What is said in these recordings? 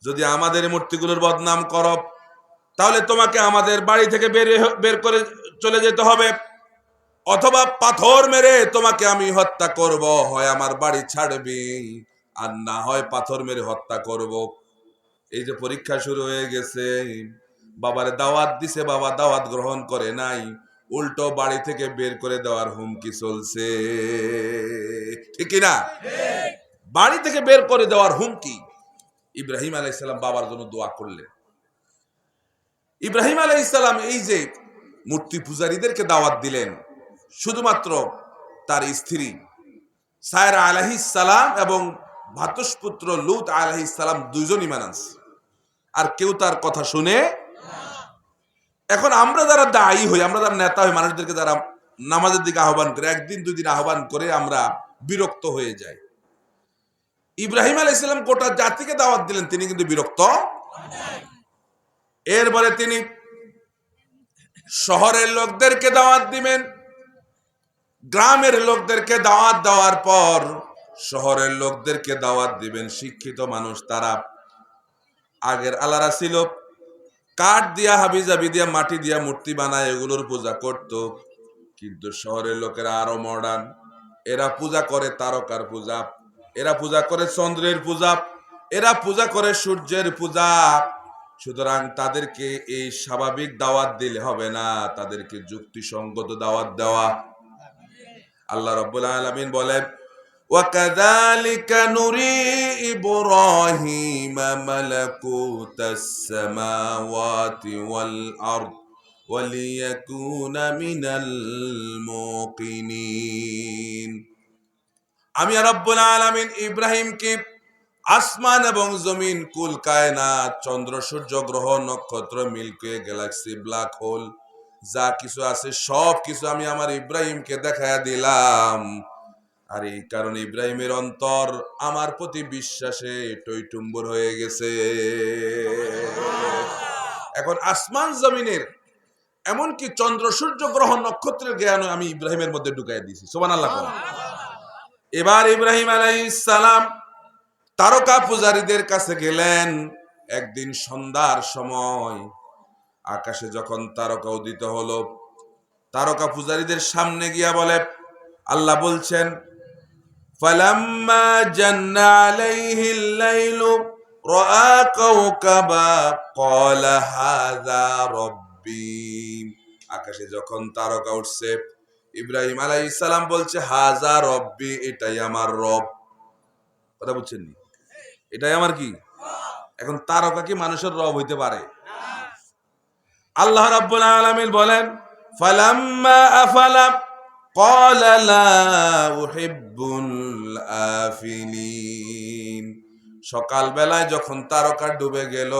যদি আমাদের মূর্তিগুলোর বদনাম করো তাহলে তোমাকে আমাদের বাড়ি থেকে বের করে চলে যেতে হবে, অথবা পাথর মেরে তোমাকে আমি হত্যা করব, হয় আমার বাড়ি ছাড়বি আর না হয় পাথর মেরে হত্যা করব। এই যে পরীক্ষা শুরু হয়ে গেছে, বাবার দাওয়াত দিছে, বাবা দাওয়াত গ্রহণ করে নাই, উল্টো বাড়ি থেকে বের করে দেওয়ার হুমকি চলছে, ঠিক না? বাড়ি থেকে বের করে দেওয়ার হুমকি। ইব্রাহিম আলাইহিস সালাম বাবার জন্য দোয়া করলেন। ইব্রাহিম আলাইহিস সালাম এই যে মূর্তি পূজারীদেরকে দাওয়াত দিলেন, শুধুমাত্র তার স্ত্রী সায়রা আলাইহিস সালাম এবং ভাতুষপুত্র লূত আলাইহিস সালাম দুইজন ঈমান আনছে, আর কেউ তার কথা শুনে। এখন আমরা যারা দায়ী হই, আমরা যারা নেতা হই, মানুষদেরকে যারা নামাজের দিকে আহ্বান করে, একদিন দুই দিন আহ্বান করে আমরা বিরক্ত হয়ে যাই। ইব্রাহিম আলাইহিস সালাম গোটা জাতিকে দাওয়াত দিলেন, তিনি কিন্তু বিরক্ত। এরপরে তিনি শহরের লোকদেরকে দাওয়াত দিবেন, গ্রামের লোকদেরকে দাওয়াত দেওয়ার পর শহরের লোকদেরকে দাওয়াত দিবেন। শিক্ষিত মানুষ তারা আগের আলারা ছিল, কাঠ দিয়া হাবিজাবি দিয়া মাটি দিয়া মূর্তি বানায় এগুলোর পূজা করত। কিন্তু শহরের লোকেরা আরো মডার্ন, এরা পূজা করে তারকার পূজা, এরা পূজা করে চন্দ্রের পূজা, এরা পূজা করে সূর্যের পূজা। সুতরাং তাদেরকে এই স্বাভাবিক দাওয়াত দিলে হবে না, তাদেরকে যুক্তিসঙ্গত দাওয়াত দেওয়া। আল্লাহ রাব্বুল আলামিন বলেন, وَكَذَلِكَ نُرِي إِبْرَاهِيمَ مَلَكُوتَ السَّمَاوَاتِ وَالْأَرْضِ وَلِيَكُونَ مِنَ الْمُوقِنِينَ। আমি রাব্বুল আলামিন ইব্রাহিমকে আসমান এবং জমিন, কুল কায়নাত, চন্দ্র সূর্য গ্রহ নক্ষত্র, milky way, galaxy, black hole, যা কিছু আছে সব কিছু আমি আমার ইব্রাহিমকে দেখায়া দিলাম। আর এই কারণে ইব্রাহিমের অন্তর আমার প্রতি বিশ্বাসে টইটুম্বর হয়ে গেছে। এখন আসমান জমিনের, এমনকি চন্দ্র সূর্য গ্রহ নক্ষত্রের জ্ঞান আমি ইব্রাহিমের মধ্যে ঢুকাই দিয়েছি। সুবহানাল্লাহ। এবার ইব্রাহিম আলাইহিস সালাম তারকা পূজারীদের কাছে গেলেন। একদিন সন্ধ্যার সময় আকাশে যখন তারকা উদিত হলো, তারকা পূজারীদের সামনে গিয়া বলে, আল্লাহ বলছেন, ফালাম্মা জান্না আলাইহিল লাইলু রাআ কাওকাবা ক্বালা হাযা রাব্বি। আকাশে যখন তারকা উঠছে, ইব্রাহিম আলাইহিস সালাম বলছে, হাযা রাব্বি, এটাই আমার রব। কথা বুঝছেন নি? এটাই আমার কি? এখন তারকা কি মানুষের রব হইতে পারে? আল্লাহ রাব্বুল আলামিন বলেন, ফালাম্মা আফালা ক্বালা লা উহিব্বুল আফিলিন। সকাল বেলায় যখন তারকা ডুবে গেল,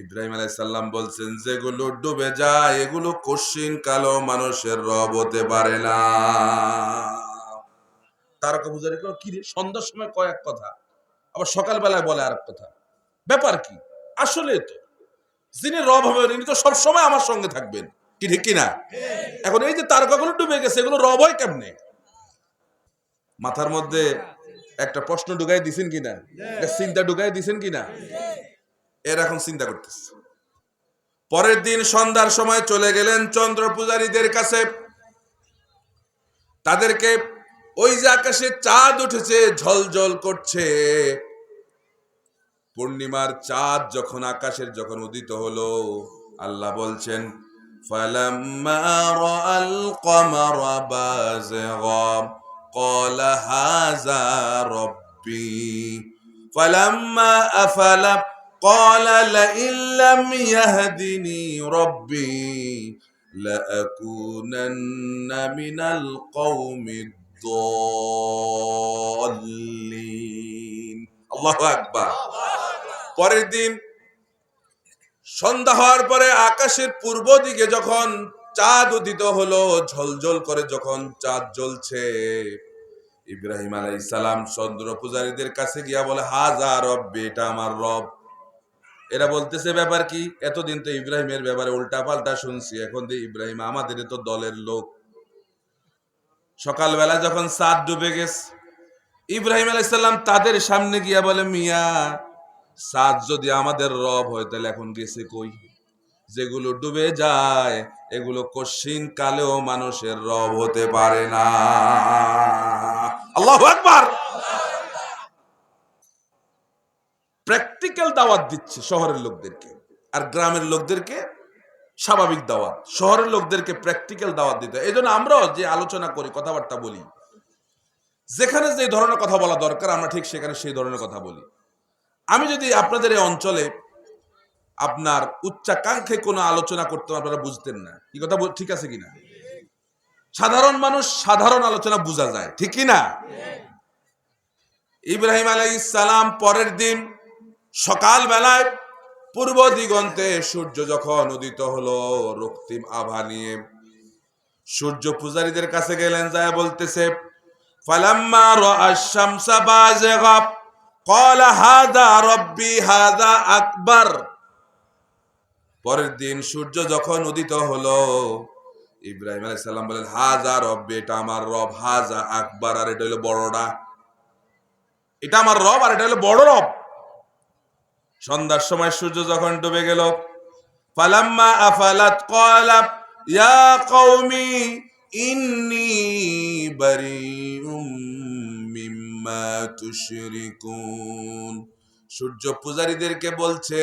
ইব্রাহিম আলাইহিস সালাম বলছেন, যেগুলো ডুবে যায় এগুলো কশিন কালো মানুষের রব হতে পারে না। তারকা পূজারী কি রে, সন্ধ্যার সময় কয়েক কথা, আবার সকাল বেলায় বলে আরেক কথা, ব্যাপার কি? আসলে তো যিনি রব হবেন ইনি তো সবসময় আমার সঙ্গে থাকবেন, কি ঠিক কিনা? এখন এই যে তারকাগুলো ডুবে গেছে, এগুলো রব হয় কেমনে? মাথার মধ্যে একটা প্রশ্ন ঢুকাই দিছেন কিনা, একটা চিন্তা ঢুকাই দিছেন কিনা? এর এখন চিন্তা করতেছে। পরের দিন সন্ধ্যার সময় চলে গেলেন চন্দ্র পূজারীদের কাছে। তাদেরকে ওই যে আকাশে চাঁদ উঠেছে, ঝলঝল করছে, পূর্ণিমার চাঁদ যখন আকাশের যখন উদিত হলো, আল্লাহ বলছেন, ফালাম্মা রাআল কমারা বাযিগা ক্বালা হাযা রাব্বি ফালাম্মা আফালা ক্বালা লাইন লাম ইয়াহদিনি রাব্বি লাআকুনান্না মিনাল কওমিদ দাল্লিন। আল্লাহু আকবার। পরের দিন সন্ধ্যা হওয়ার পরে আকাশের পূর্ব দিকে যখন চাঁদ উদিত হলো, ঝলঝল করে যখন চাঁদ জ্বলছে, ইব্রাহিম আলাইহিস সালাম চন্দ্র পূজারীদের কাছে গিয়া বলে, হাযা রব্বি, এটা আমার রব। এরা বলতেছে, ব্যাপার কি? এতদিন তো ইব্রাহিমের ব্যাপারে উল্টা পাল্টা শুনছি, এখন দিয়ে ইব্রাহিম আমাদের তো দলের লোক। সকালবেলা যখন চাঁদ ডুবে গেছে, ইব্রাহিম আলাইহিস সালাম তাদের সামনে গিয়া বলে, মিয়া চাঁদ যদি আমাদের রব হয় তাহলে এখন গেছে কই? যেগুলো ডুবে যায় এগুলো কশিন কালেও মানুষের রব হতে পারে না। আল্লাহু আকবার। প্র্যাকটিক্যাল দাওয়াত দিচ্ছে শহরের লোকদেরকে, আর গ্রামের লোকদেরকে স্বাভাবিক দাওয়াত। শহরের লোকদেরকে প্র্যাকটিক্যাল দাওয়াত দিতে হয়। এই জন্য আমরাও যে আলোচনা করি, কথাবার্তা বলি, যেখানে যে ধরনের কথা বলা দরকার আমরা ঠিক সেখানে সেই ধরনের কথা বলি। আমি যদি আপনাদের এই অঞ্চলে আপনার উচ্চাকাঙ্ক্ষে কোনো আলোচনা করতাম আপনারা বুঝতেন না, কি কথা ঠিক আছে কিনা? সাধারণ মানুষ সাধারণ আলোচনা বোঝা যায়, ঠিক কিনা? ইব্রাহিম আলাইহিস সালাম পরের দিন সকাল বেলায় পূর্ব দিগন্তে সূর্য যখন উদিত হলো রক্তিম আভা নিয়ে, সূর্য পূজারীদের কাছে গেলেন, যায় বলতেছে ফালাম্মা রাআশ শামসা বাযিগা ক্বালা হাযা রাব্বি হাযা আকবার। পরের দিন সূর্য যখন উদিত হলো ইব্রাহিম আলাইহিস সালাম বলেন হাযা রাব্বি, এটা আমার রব, হাযা আকবার, আর এটা হলো বড়টা, এটা আমার রব আর এটা হলো বড় রব। সন্ধ্যার সময় সূর্য যখন ডুবে গেল ফালাম্মা আফালাত ক্বালা ইয়া কওমি ইন্নী বারিউম মিম্মা তুশরিকুন। সূর্য পূজারীদেরকে বলছে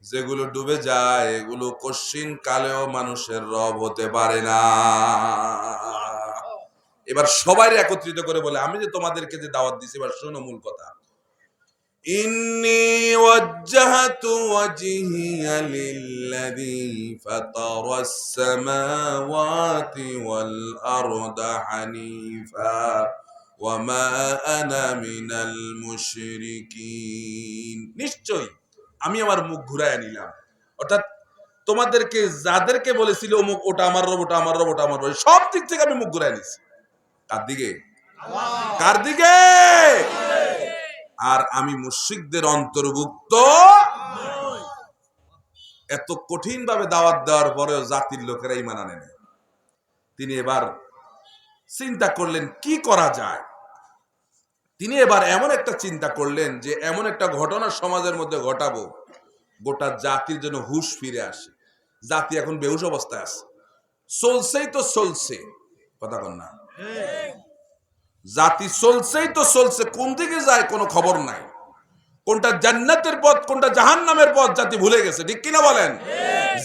যেগুলো ডুবে যায় এগুলো কশিন কালেও মানুষের রব হতে পারে না। এবার সবাই একত্রিত করে বলে আমি যে তোমাদেরকে যে দাওয়াত দিছি, এবার শোনো মূল কথা। ইন্নী ওয়াজ্জাহতু ওয়াজহিয়া লিল্লাযী ফাতারাস সামাওয়াতি ওয়াল আরদা হানিফা ওয়া মা আনা মিনাল মুশরিকিন। নিশ্চয়ই আমি আমার মুখ ঘুরায় নিলাম, অর্থাৎ তোমাদেরকে যাদেরকে বলেছিল অমুক ওটা আমার রব, ওটা আমার রব, ওটা আমার রব, সব দিক থেকে আমি মুখ ঘুরায় নিছি। কার দিকে? কার দিকে? আর আমি মুশরিকদের অন্তর্ভুক্ত। এত কঠিন ভাবে দাওয়াত দেওয়ার পরেও জাতির লোকেরা ঈমান আনে না। তিনি এবার চিন্তা করলেন কি করা যায়। তিনি এবার এমন একটা চিন্তা করলেন যে এমন একটা ঘটনা সমাজের মধ্যে ঘটাবো গোটা জাতির জন্য হুঁশ ফিরে আসে। জাতি এখন বেহুশ অবস্থায় আছে, চলছেই তো চলছে, কথা কন না? জাতি চলছেই তো চলছে, কোন দিকে যায় কোনো খবর নাই। কোনটা জান্নাতের পথ কোনটা জাহান্নামের পথ জাতি ভুলে গেছে, ঠিক কিনা বলেন?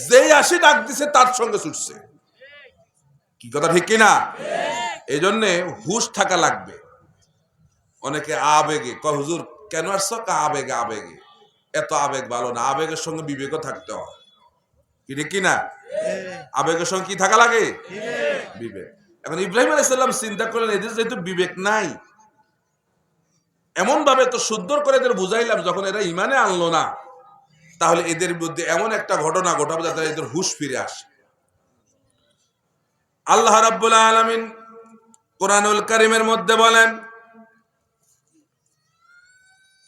যেই আসি ডাক দিছে তার সঙ্গে ছুটছে, কি কথা ঠিক কিনা? এই জন্যে হুঁশ থাকা লাগবে। অনেকে আবেগে কয় হুজুর কেন আসছ? আবেগে আবেগে, এত আবেগ ভালো না, আবেগের সঙ্গে বিবেকও থাকতে হয়, কি ঠিক কিনা? আবেগের সঙ্গে কি থাকা লাগে? বিবেক। এখন ইব্রাহিম আলাইহিস সালাম চিন্তা করলেন এদের যেহেতু বিবেক নাই, এমন ভাবে তো সুন্দর করে এদের বুঝাইলাম যখন এরা ইমানে আনলো না, তাহলে এদের মধ্যে এমন একটা ঘটনা ঘটাবো যাতে এদের হুঁশ ফিরে আসে। আল্লাহ রাব্বুল আলামিন কোরআনুল কারীমের মধ্যে বলেন,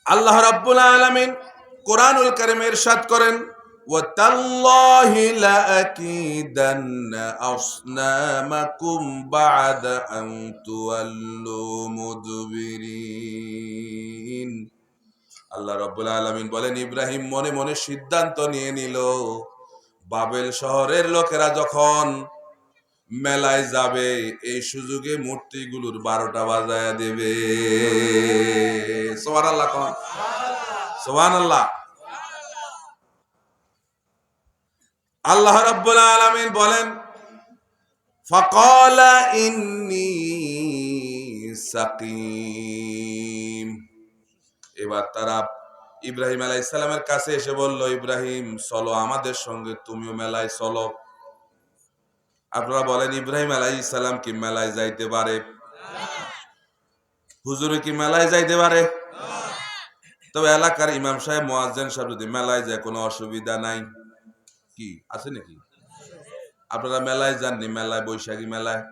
আল্লাহ রাব্বুল আলামিন কোরআনুল কারীমে ইরশাদ করেন ওয়াতাল্লাহি লাআকিদান্না আসনামাকুম বা'দা আন তুওয়াল্লু মুদবিরিন। আল্লাহ রাব্বুল আলামিন বলেন ইব্রাহিম মনে মনে সিদ্ধান্ত নিয়ে নিল বাবেল শহরের লোকেরা যখন মেলায় যাবে এই সুযোগে মূর্তিগুলোর 12টা বাজায়া দেবে। সুবহানাল্লাহ কোন? সুবহানাল্লাহ। আল্লাহ রাব্বুল আলামিন বলেন ফাকালা ইন্নী সাকিম। এবার তারা ইব্রাহিম আলাইহিস সালামের কাছে এসে বলল ইব্রাহিম চলো আমাদের সঙ্গে, তুমিও মেলায় চলো। আপনারা বলেন ইব্রাহিম আলাইহিস সালাম কি মেলায় যাইতে পারে? হুজুর কি মেলায় যাইতে পারে? তবে এলাকার ইমাম সাহেব মুয়াজ্জিন সাহেব যদি মেলায় যায় কোনো অসুবিধা নাই, কি আছে নাকি? আপনারা মেলায় যাননি? মেলায় বৈশাখী মেলায়